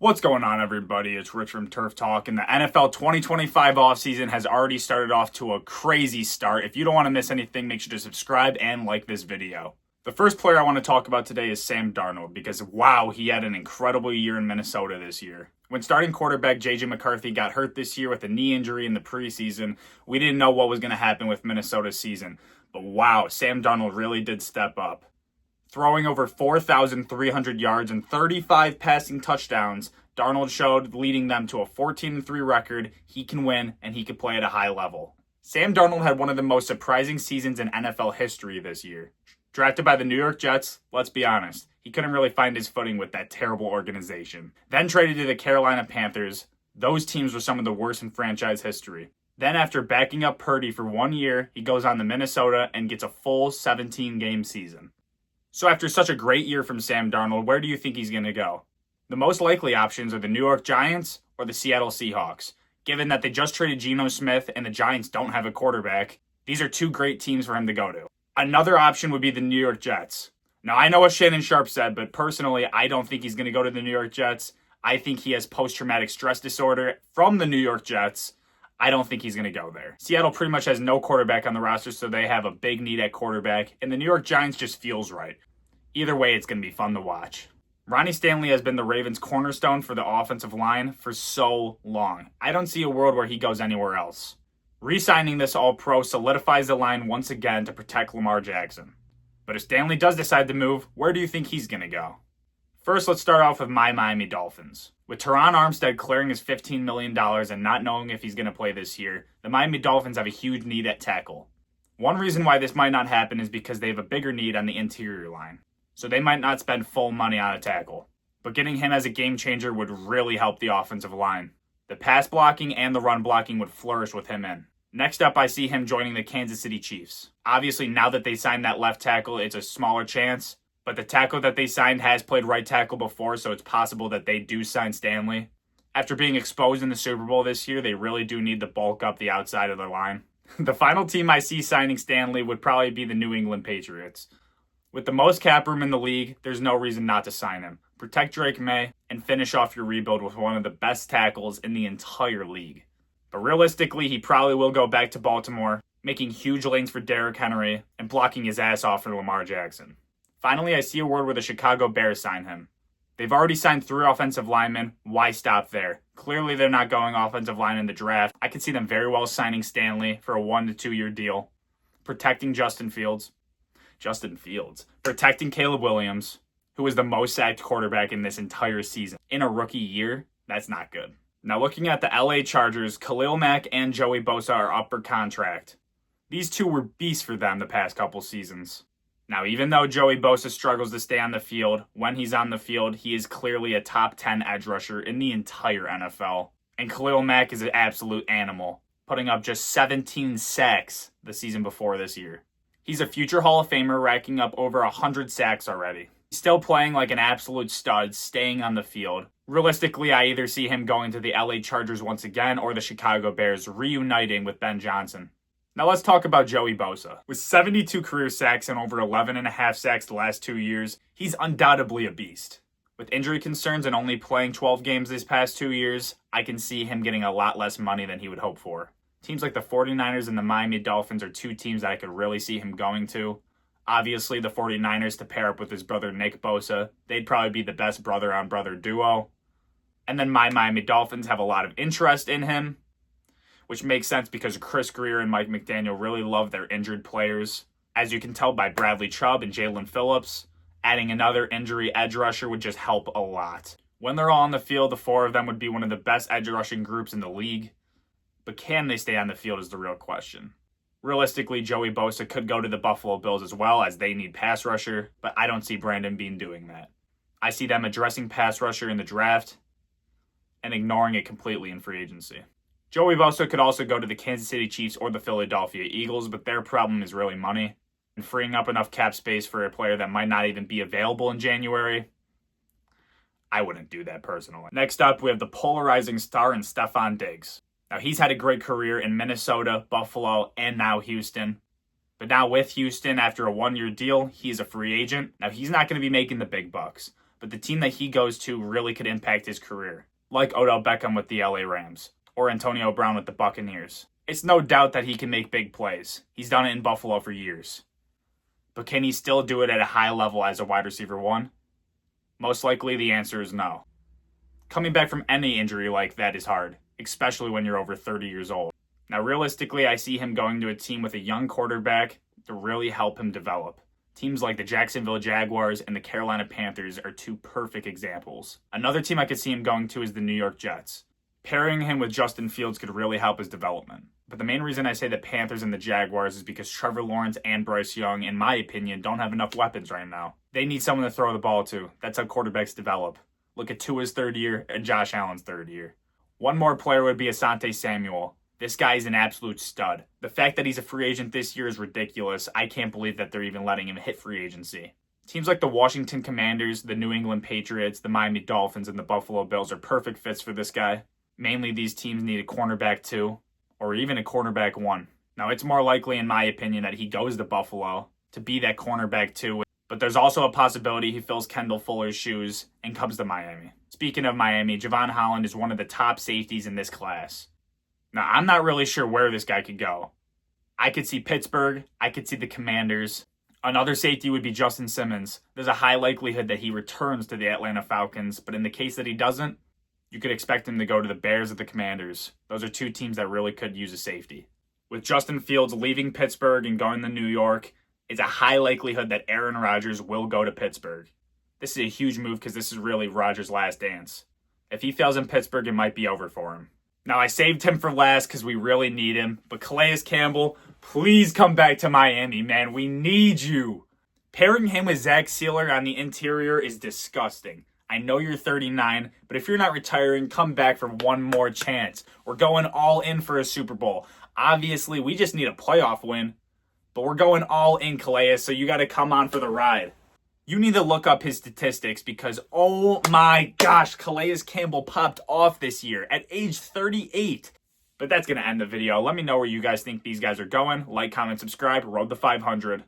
What's going on, everybody? It's Rich from Turf Talk, and the NFL 2025 offseason has already started off to a crazy start. If you don't want to miss anything, make sure to subscribe and like this video. The first player I want to talk about today is Sam Darnold, because wow, he had an incredible year in Minnesota this year. When starting quarterback J.J. McCarthy got hurt this year with a knee injury in the preseason, we didn't know what was going to happen with Minnesota's season. But wow, Sam Darnold really did step up. Throwing over 4,300 yards and 35 passing touchdowns, Darnold showed, leading them to a 14-3 record. He can win, and he can play at a high level. Sam Darnold had one of the most surprising seasons in NFL history this year. Drafted by the New York Jets, let's be honest, he couldn't really find his footing with that terrible organization. Then traded to the Carolina Panthers. Those teams were some of the worst in franchise history. Then after backing up Purdy for 1 year, he goes on to Minnesota and gets a full 17-game season. So after such a great year from Sam Darnold, where do you think he's going to go? The most likely options are the New York Giants or the Seattle Seahawks. Given that they just traded Geno Smith and the Giants don't have a quarterback, these are two great teams for him to go to. Another option would be the New York Jets. Now, I know what Shannon Sharpe said, but personally, I don't think he's going to go to the New York Jets. I think he has post-traumatic stress disorder from the New York Jets. I don't think he's going to go there. Seattle pretty much has no quarterback on the roster, so they have a big need at quarterback, and the New York Giants just feels right. Either way, it's going to be fun to watch. Ronnie Stanley has been the Ravens' cornerstone for the offensive line for so long. I don't see a world where he goes anywhere else. Re-signing this All-Pro solidifies the line once again to protect Lamar Jackson. But if Stanley does decide to move, where do you think he's going to go? First, let's start off with my Miami Dolphins. With Teron Armstead clearing his $15 million and not knowing if he's going to play this year, the Miami Dolphins have a huge need at tackle. One reason why this might not happen is because they have a bigger need on the interior line. So they might not spend full money on a tackle. But getting him as a game changer would really help the offensive line. The pass blocking and the run blocking would flourish with him in. Next up, I see him joining the Kansas City Chiefs. Obviously, now that they signed that left tackle, it's a smaller chance. But the tackle that they signed has played right tackle before, so it's possible that they do sign Stanley. After being exposed in the Super Bowl this year, they really do need to bulk up the outside of their line. The final team I see signing Stanley would probably be the New England Patriots. With the most cap room in the league, there's no reason not to sign him. Protect Drake May and finish off your rebuild with one of the best tackles in the entire league. But realistically, he probably will go back to Baltimore, making huge lanes for Derrick Henry and blocking his ass off for Lamar Jackson. Finally, I see a world where the Chicago Bears sign him. They've already signed 3 offensive linemen. Why stop there? Clearly, they're not going offensive line in the draft. I could see them very well signing Stanley for a 1 to 2 year deal, protecting Justin Fields, protecting Caleb Williams, who was the most sacked quarterback in this entire season. In a rookie year, that's not good. Now looking at the LA Chargers, Khalil Mack and Joey Bosa are up for contract. These two were beasts for them the past couple seasons. Now even though Joey Bosa struggles to stay on the field, when he's on the field, he is clearly a top 10 edge rusher in the entire NFL. And Khalil Mack is an absolute animal, putting up just 17 sacks the season before this year. He's a future Hall of Famer, racking up over 100 sacks already. He's still playing like an absolute stud, staying on the field. Realistically, I either see him going to the LA Chargers once again or the Chicago Bears, reuniting with Ben Johnson. Now let's talk about Joey Bosa. With 72 career sacks and over 11.5 sacks the last 2 years, he's undoubtedly a beast. With injury concerns and only playing 12 games these past 2 years, I can see him getting a lot less money than he would hope for. Teams like the 49ers and the Miami Dolphins are two teams that I could really see him going to. Obviously, the 49ers to pair up with his brother Nick Bosa. They'd probably be the best brother-on-brother duo. And then my Miami Dolphins have a lot of interest in him, which makes sense because Chris Grier and Mike McDaniel really love their injured players. As you can tell by Bradley Chubb and Jalen Phillips, adding another injury edge rusher would just help a lot. When they're all on the field, the 4 of them would be one of the best edge rushing groups in the league. But can they stay on the field is the real question. Realistically, Joey Bosa could go to the Buffalo Bills as well, as they need pass rusher, but I don't see Brandon Beane doing that. I see them addressing pass rusher in the draft and ignoring it completely in free agency. Joey Bosa could also go to the Kansas City Chiefs or the Philadelphia Eagles, but their problem is really money. And freeing up enough cap space for a player that might not even be available in January, I wouldn't do that personally. Next up, we have the polarizing star in Stefon Diggs. Now, he's had a great career in Minnesota, Buffalo, and now Houston. But now with Houston, after a 1 year deal, he's a free agent. Now, he's not going to be making the big bucks. but the team that he goes to really could impact his career, like Odell Beckham with the LA Rams or Antonio Brown with the Buccaneers. It's no doubt that he can make big plays. He's done it in Buffalo for years. But can he still do it at a high level as a wide receiver one? Most likely the answer is no. Coming back from any injury like that is hard, especially when you're over 30 years old. Now, realistically, I see him going to a team with a young quarterback to really help him develop. Teams like the Jacksonville Jaguars and the Carolina Panthers are two perfect examples. Another team I could see him going to is the New York Jets. Pairing him with Justin Fields could really help his development. But the main reason I say the Panthers and the Jaguars is because Trevor Lawrence and Bryce Young, in my opinion, don't have enough weapons right now. They need someone to throw the ball to. That's how quarterbacks develop. Look at Tua's third year and Josh Allen's third year. One more player would be Asante Samuel. This guy is an absolute stud. The fact that he's a free agent this year is ridiculous. I can't believe that they're even letting him hit free agency. Teams like the Washington Commanders, the New England Patriots, the Miami Dolphins, and the Buffalo Bills are perfect fits for this guy. Mainly these teams need a cornerback 2, or even a cornerback 1. Now, it's more likely, in my opinion, that he goes to Buffalo to be that cornerback 2, but there's also a possibility he fills Kendall Fuller's shoes and comes to Miami. Speaking of Miami, Javon Holland is one of the top safeties in this class. Now, I'm not really sure where this guy could go. I could see Pittsburgh. I could see the Commanders. Another safety would be Justin Simmons. There's a high likelihood that he returns to the Atlanta Falcons, but in the case that he doesn't, you could expect him to go to the Bears or the Commanders. Those are two teams that really could use a safety. With Justin Fields leaving Pittsburgh and going to New York, it's a high likelihood that Aaron Rodgers will go to Pittsburgh. This is a huge move because this is really Rodgers' last dance. If he fails in Pittsburgh, it might be over for him. Now, I saved him for last because we really need him, but Calais Campbell, please come back to Miami, man. We need you. Pairing him with Zach Sealer on the interior is disgusting. I know you're 39, but if you're not retiring, come back for one more chance. We're going all in for a Super Bowl. Obviously, we just need a playoff win, but we're going all in, Calais, so you got to come on for the ride. You need to look up his statistics because, oh my gosh, Calais Campbell popped off this year at age 38. But that's going to end the video. Let me know where you guys think these guys are going. Like, comment, subscribe. Road to 500.